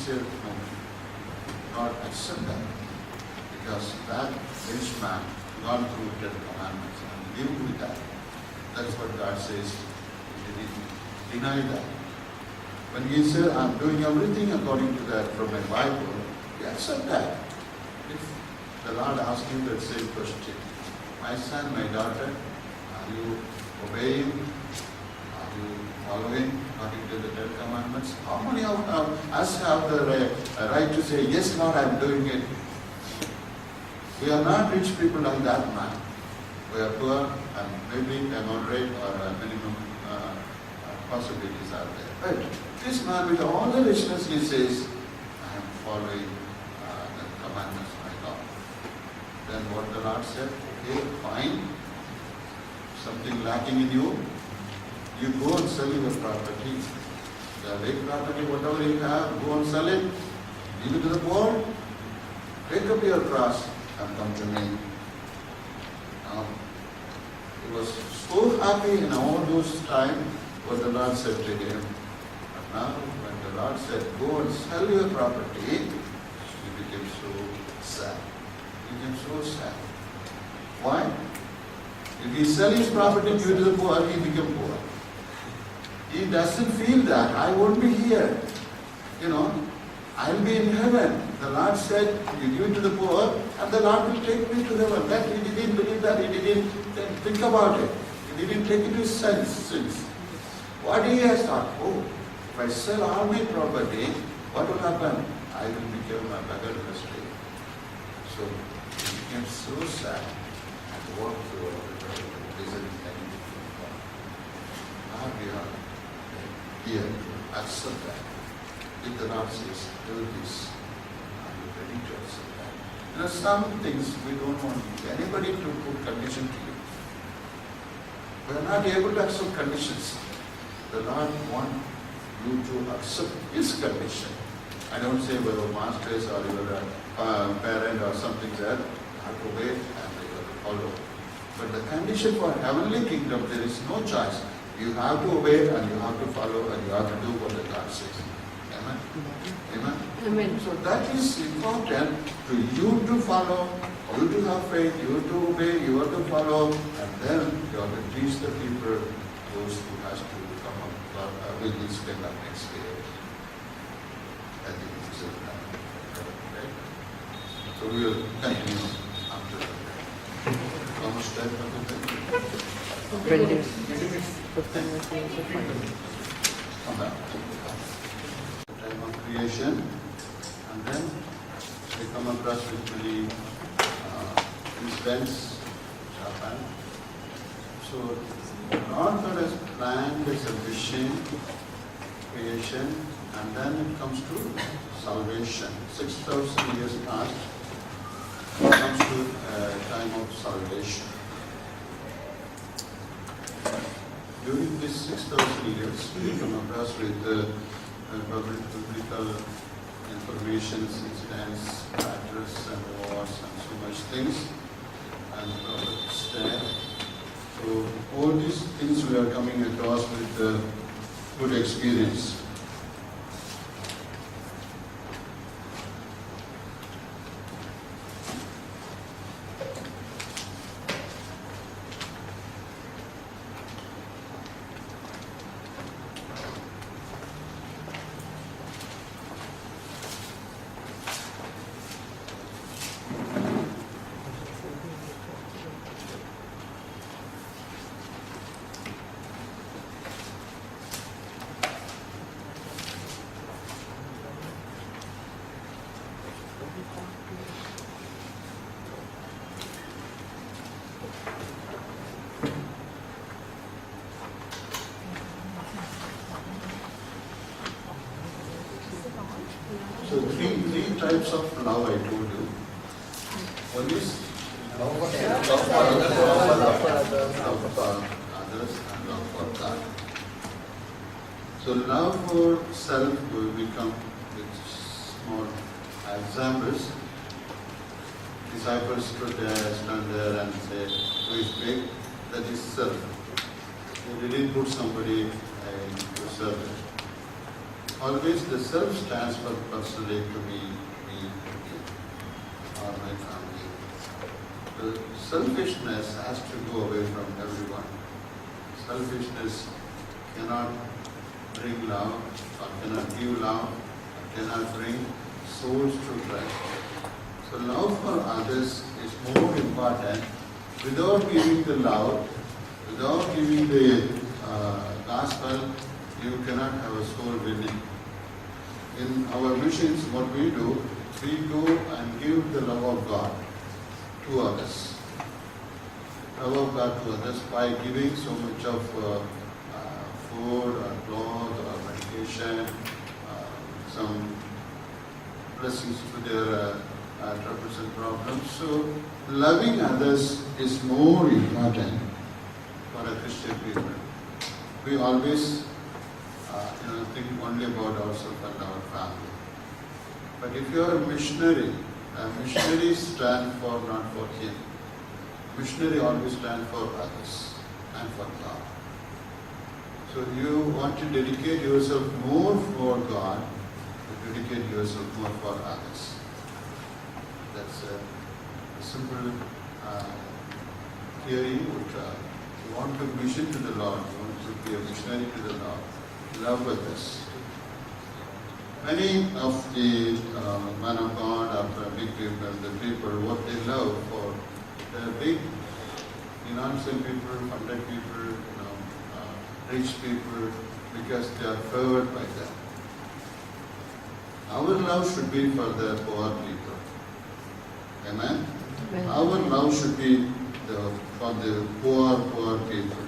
said, no, God accept that. Because that rich man gone through 10 commandments and lived with that. That's what God says. He didn't deny that. When he said, I'm doing everything according to that from my Bible, he accept that. If the Lord asked him that same question, my son, my daughter, are you obeying? Are you following according to the 10 commandments? How many of us have the right to say, yes, Lord, I'm doing it? We are not rich people like that man. We are poor and maybe a moderate or a minimum possibilities are there. But this man with all the richness, he says, I am following the commandments of my God. Then what the Lord said, okay, fine. Something lacking in you, you go and sell your property. The big property, whatever you have, go and sell it. Give it to the poor. Take up your cross and come to me. Now, he was so happy in all those times what the Lord said to him. But now, when the Lord said, go and sell your property, he became so sad. He became so sad. Why? If he sell his property and give it to the poor, he became poor. He doesn't feel that. I won't be here. I'll be in heaven. The Lord said, you give it to the poor, and the Lord will take me to heaven. That he didn't believe that. He didn't think about it. He didn't take it to sense. What he has thought, if I sell all my property, what will happen? I will become a beggar in the street. So he became so sad and walked through all the world, listening anything from God. Now we are here to accept that. If the Lord says, do this, are you ready to accept that? There are some things we don't want anybody to put condition to you. We are not able to accept conditions. The Lord wants you to accept His condition. I don't say whether master is or your parent or something there. You have to wait and you have to follow. But the condition for heavenly kingdom, there is no choice. You have to obey and you have to follow and you have to do what the God says. Amen? Amen? Amen. So that is important to you to follow, you to have faith, you to obey, you have to follow, and then you have to teach the people, those who has to come up with this kind of experience. I think this is right. So we will continue after that. How much time have we 20 minutes. 15 minutes. Come back. Time of creation, and then we come across with many incidents which happen. So Lord God has planned as a vision, creation, and then it comes to salvation. 6,000 years past, it comes to time of salvation. During these 6,000 years, we come across with biblical information, incidents, battles and wars and so much things, and prophets there. So all these things we are coming across with good experience. So three types of love I told you. One is love for others, and love for God. So love for self will become with small examples. Disciples stood there and said, who is big? That is self. They didn't put somebody to serve it. Always the self stands for personally to me, or my family. The selfishness has to go away from everyone. Selfishness cannot bring love, or cannot give love, or cannot bring souls to Christ. So love for others is more important. Without giving the love, without giving the gospel, you cannot have a soul winning. In our missions, what we do, we go and give the love of God to others. Love of God to others by giving so much of food or clothes or medication, some blessings to their troubles and problems. So, loving others is more important for a Christian people. We always think only about ourselves and our family. But if you are a missionary stand for not for him. Missionary always stand for others and for God. So you want to dedicate yourself more for God, to dedicate yourself more for others. That's a simple theory. You want to mission to the Lord, you want to be a missionary to the Lord. Love others. Many of the men of God or big people, the people, what they love for the big financial people, funded people, rich people, because they are favored by them. Our love should be for the poor people. Amen? Amen. Our love should be for the poor people.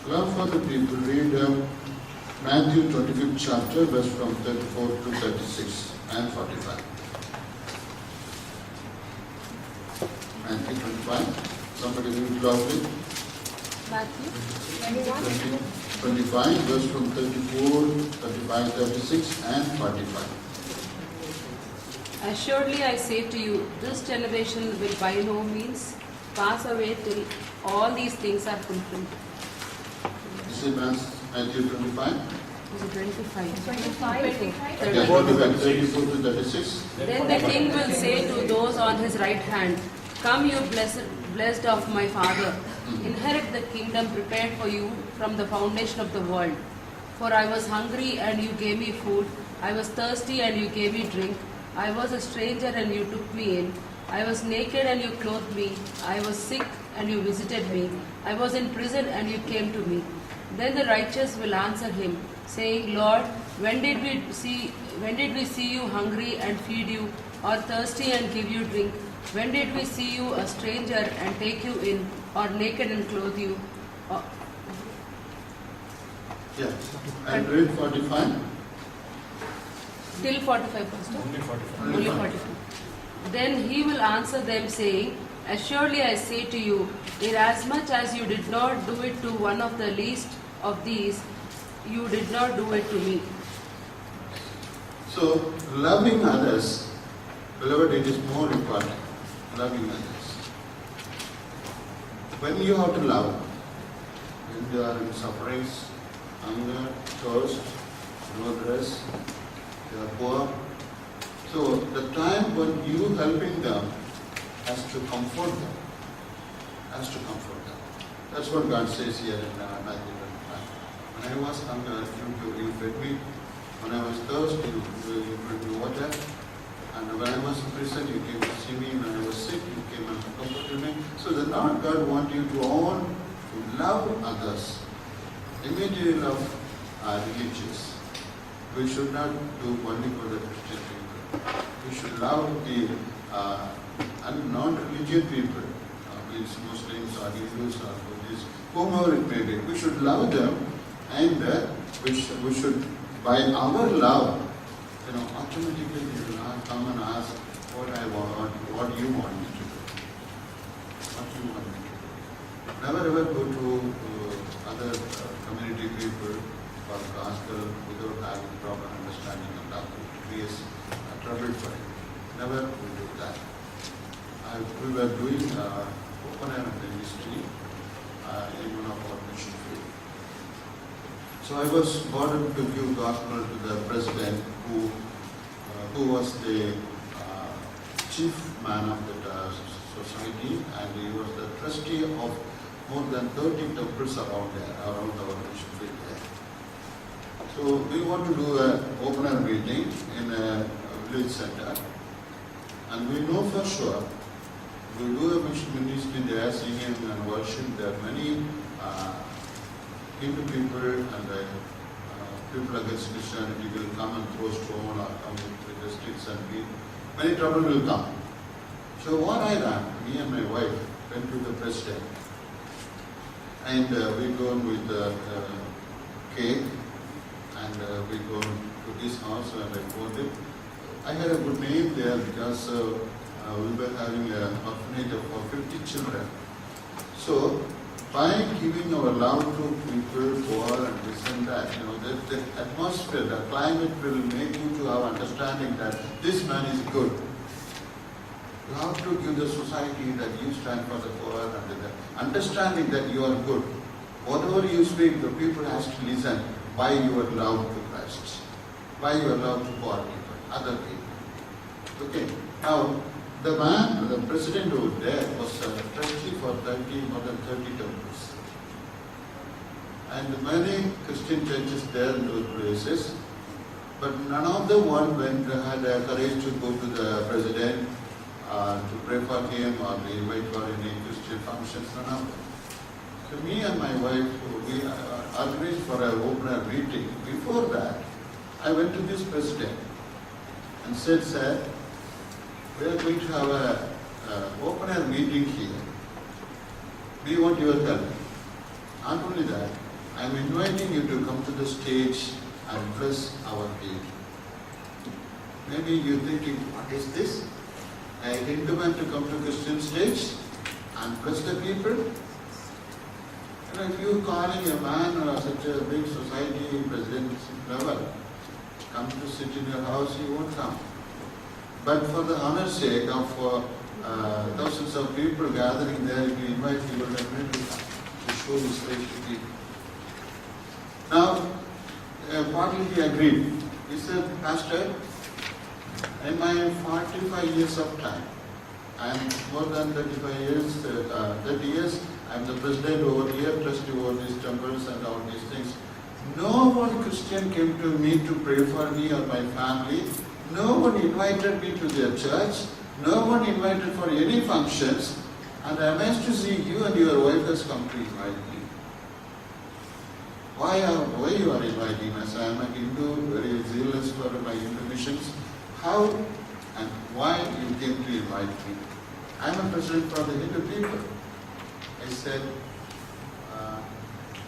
Love for the people. Read Matthew 25th chapter, verse from 34 to 36 and 45. Matthew 25. Somebody read loudly. Matthew 25, verse from 34, 35, 36 and 45. Assuredly I say to you, this generation will by no means pass away till all these things are fulfilled. This is Matthew 25. Is it 25? 25. Okay, 25, 34 to 36. Then the king will say to those on his right hand, come you blessed of my Father, inherit the kingdom prepared for you from the foundation of the world. For I was hungry and you gave me food, I was thirsty and you gave me drink, I was a stranger and you took me in, I was naked and you clothed me, I was sick and you visited me, I was in prison and you came to me. Then the righteous will answer him, saying, Lord, when did we see you hungry and feed you, or thirsty and give you drink? When did we see you a stranger and take you in, or naked and clothe you? Yeah. And read 45. Till 45, Pastor? Only 45. Only 45. Then he will answer them, saying, assuredly I say to you, inasmuch as you did not do it to one of the least of these, you did not do it to me. So, loving others, beloved, it is more important. Loving others. When you have to love, when you are in sufferings, hunger, thirst, no dress, you are poor. So, the time when you helping them has to comfort them. Has to comfort them. That's what God says here in Matthew 25. When I was hungry, you fed me. When I was thirsty, you brought me water. And when I was in prison, you came to see me. When I was sick, you came and comforted me. So the Lord God wants you to all to love others. Immediately love religious. We should not do only for the Christian people. We should love the non-religious people, means Muslims or Hindus or Buddhists, whomever it may be. We should love them, and we should, by our love, automatically they will come and ask what I want, what you want me to do. What you want me to do. Never ever go to other community people for gospel without having proper understanding of love. It creates trouble for you. Never will do that. We were doing open air ministry in one of our mission field. So I was burdened to give gospel to the president who was the chief man of the society, and he was the trustee of more than 30 temples around our mission field there. So we want to do an opener meeting in a village center, and we know for sure we do a mission ministry there, singing and worship. There are many Hindu people and people against Christianity will come and throw stone or come with the sticks and many trouble will come. So what I done, me and my wife went to the president, and we go with the cake, and we go to his house and I bought it. I had a good name there because we were having an orphanage of 50 children. So by giving our love to people, poor and this and that, the atmosphere, the climate will make you to have understanding that this man is good. You have to give the society that you stand for the poor and the understanding that you are good. Whatever you speak, the people has to listen by your love to Christ, by your love to poor people, other people. Okay. Now, the man, the president over there was a trustee for more than 30 temples. And many Christian churches there in those places, but none of them had the courage to go to the president to pray for him or to invite for any Christian functions, none of them. So me and my wife, we organized for an opener meeting. Before that, I went to this president and said, sir, we are going to have an opener meeting here. We want your help. Not only that, I am inviting you to come to the stage and bless our meeting. Maybe you're thinking, what is this? A Hindu man to come to Christian stage and bless the people? If you calling a man or such a big society president level, come to sit in your house, he won't come. But for the honor's sake of thousands of people gathering there, if you invite people, definitely come to show his face to people. Now, partly he agreed. He said, Pastor, in my 45 years of time, I am more than 30 years, I am the president over here, trustee over these temples and all these things. No one Christian came to me to pray for me or my family. No one invited me to their church. No one invited for any functions. And I am amazed to see you and your wife has come to invite me. Why you are inviting us? I am a Hindu, very zealous for my Hindu missions. How and why you came to invite me? I am a president for the Hindu people. I said,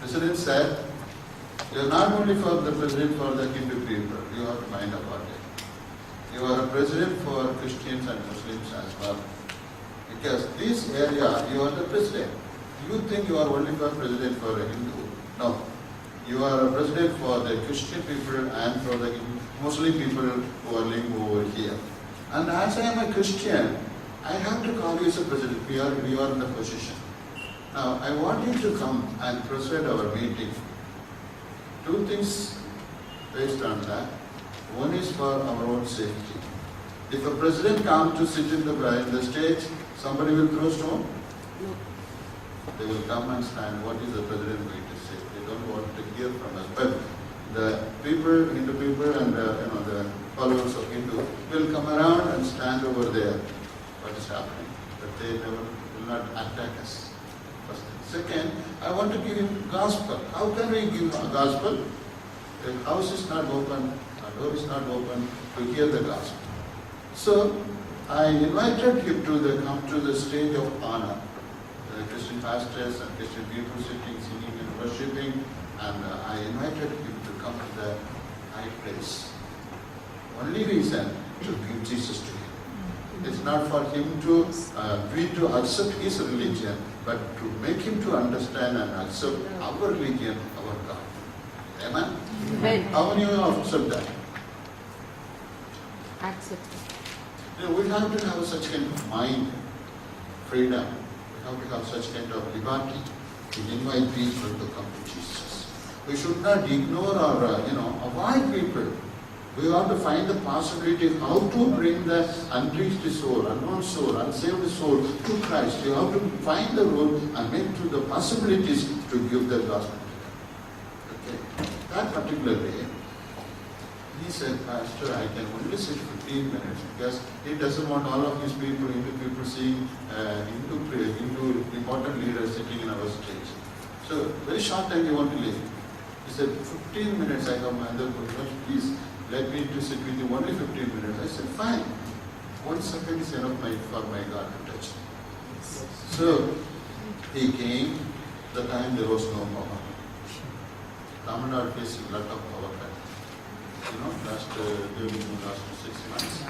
President said, you are not only for the president for the Hindu people, you have to mind about it. You are a president for Christians and Muslims as well. Because this area, you are the president. You think you are only for president for a Hindu. No. You are a president for the Christian people and for the Muslim people who are living over here. And as I am a Christian, I have to call you as a president. We are in the position. Now, I want you to come and preside our meeting. Two things based on that. One is for our own safety. If a president comes to sit in the stage, somebody will throw stone? No. They will come and stand. What is the president going to say? They don't want to hear from us. But the people, Hindu people and the followers of Hindu will come around and stand over there. What is happening? But they will not attack us. First thing. Second, I want to give him gospel. How can we give a gospel? The house is not open, our door is not open to hear the gospel. So I invited him to come to the stage of honor. The Christian pastors and Christian people sitting, singing and worshipping, and I invited him to come to the high place. Only reason to give Jesus to him. It's not for him to accept his religion, but to make him to understand and accept our religion, our God. Amen? Amen. How many of you accept that? Accept. We have to have such kind of mind, freedom. We have to have such kind of liberty to invite people to come to Jesus. We should not ignore or, avoid people. We have to find the possibility how to bring the unreached soul, unknown soul, unsaved soul to Christ. You have to find the road and make to the possibilities to give the gospel to them. Okay. That particular day, he said, Pastor, I can only sit 15 minutes because he doesn't want all of these people, people seeing into important leaders sitting in our stage. So, very short time you want to leave. He said, 15 minutes I have my other program, please let me to sit with you only 15 minutes. I said, fine. 1 second is enough for my God to touch. So, he came, the time there was no power. Tamil Nadu facing a lot of power cut. During the last 6 months,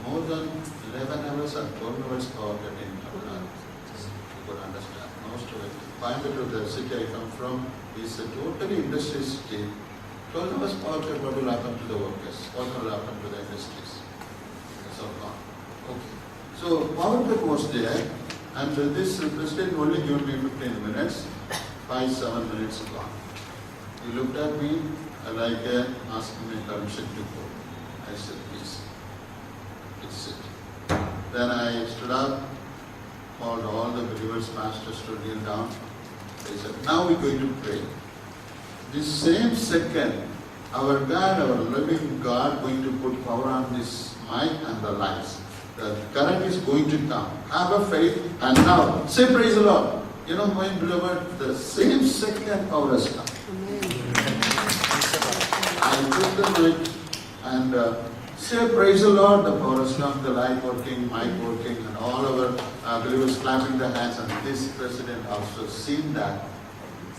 more than 11 hours and 12 hours power cut in Tamil Nadu. You could understand. Most of it. Coimbatore, the city I come from, is a totally industrial city. 12 hours power cut, what will happen to the workers? What will happen to the industries? It's all gone. Okay. So power cut was there, and this president only gave me 15 minutes, 5-7 minutes gone. He looked at me like asking me permission to go. I said, please sit. Then I stood up, called all the believers, pastors to kneel down. They said, now we're going to pray. This same second, our God, our living God, going to put power on this mic and the lights. The current is going to come. Have a faith and now say praise the Lord. My beloved, the same second power has come. I took the mic and say praise the Lord. The power has come, the light working, mic working, and all our believers clapping their hands. And this president also seen that,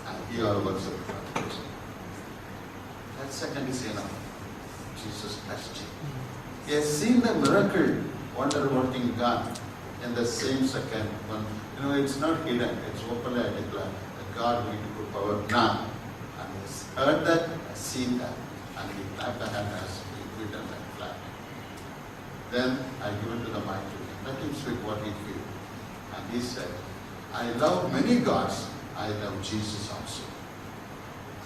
and he also. That second is enough. Jesus Christ. He has seen the miracle, wonder working God in the same second. It's not hidden, it's openly I declare that God will put power now. And he has heard that, has seen that, and he clapped the hand as we done that clap. Then I given to the mic to him. Let him speak what he feels. And he said, I love many gods, I love Jesus also.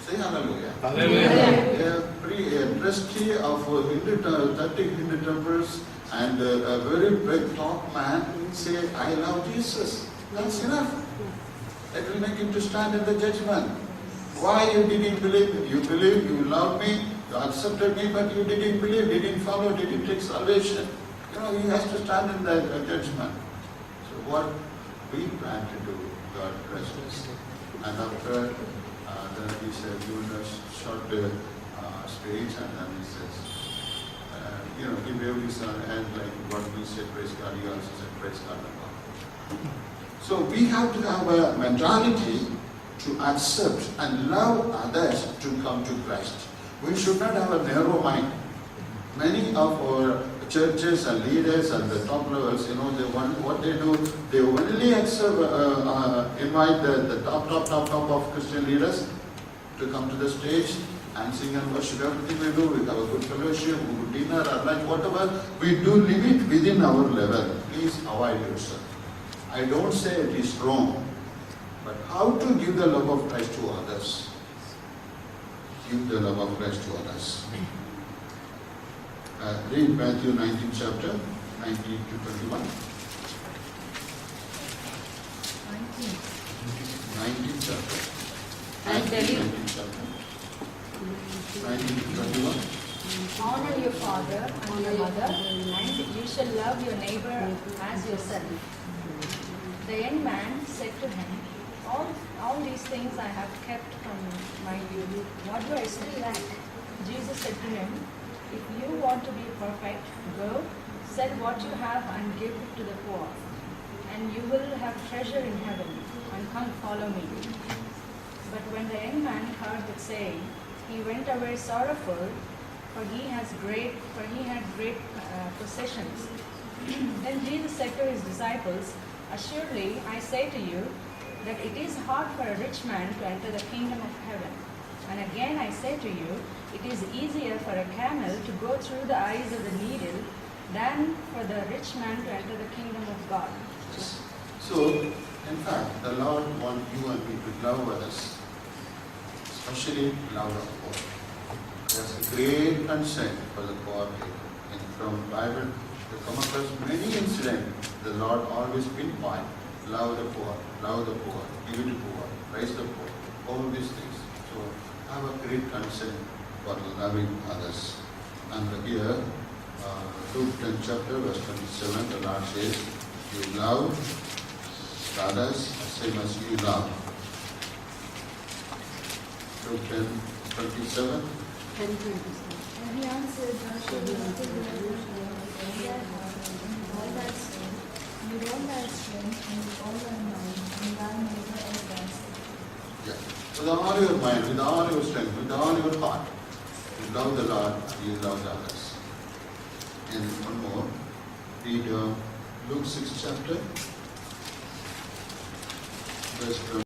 Say hallelujah. Hallelujah. A trustee of 30 Hindu temples and a very big top man say, I love Jesus. That's enough. That will make him to stand in the judgment. Why you didn't believe? You believe, you loved me, you accepted me, but you didn't believe, didn't follow, didn't take salvation. He has to stand in the judgment. So what we plan to do, God bless us. And after then he said, given a short speech, and then he says, he waved his hand like what we said, praise God, he also said, praise God. So we have to have a mentality to accept and love others to come to Christ. We should not have a narrow mind. Many of our churches and leaders at the top levels, what they do, they only invite the top of Christian leaders to come to the stage and sing and worship. Everything we do, we have a good fellowship, good dinner, or lunch, whatever we do, live it within our level. Please avoid yourself. I don't say it is wrong, but how to give the love of Christ to others? Give the love of Christ to others. Read Matthew 19 chapter, 19 to 21. 19 chapter. I tell you. 19 chapter. 19 to 21. Honor your father and your mother, and you shall love your neighbor as yourself. The young man said to him, all these things I have kept from my youth. What do I still lack? Jesus said to him, if you want to be perfect, go, sell what you have and give it to the poor, and you will have treasure in heaven, and come follow me. But when the young man heard that saying, he went away sorrowful, for he had great possessions. Then Jesus said to his disciples, assuredly I say to you, that it is hard for a rich man to enter the kingdom of heaven. And again I say to you, it is easier for a camel to go through the eyes of the needle than for the rich man to enter the kingdom of God. So, in fact, the Lord wants you and me to love others. especially love the poor. There's a great concern for the poor people. And from Bible, we come across many incidents. The Lord always pinpoint, love the poor, give to poor, praise the poor, all these things. So have a great concern for loving others. And here, Luke 10 chapter, verse 27, the Lord says, you love others same as you love. Luke 10, 27. 10:27. And he answered, Joshua, you have all that sin, with all thy strength, and with all thy mind, and thy neighbor as thyself. Yeah. With all your mind, with all your strength, with all your heart, you love the Lord, you love the others. And one more, read Luke 6 chapter, verse 20.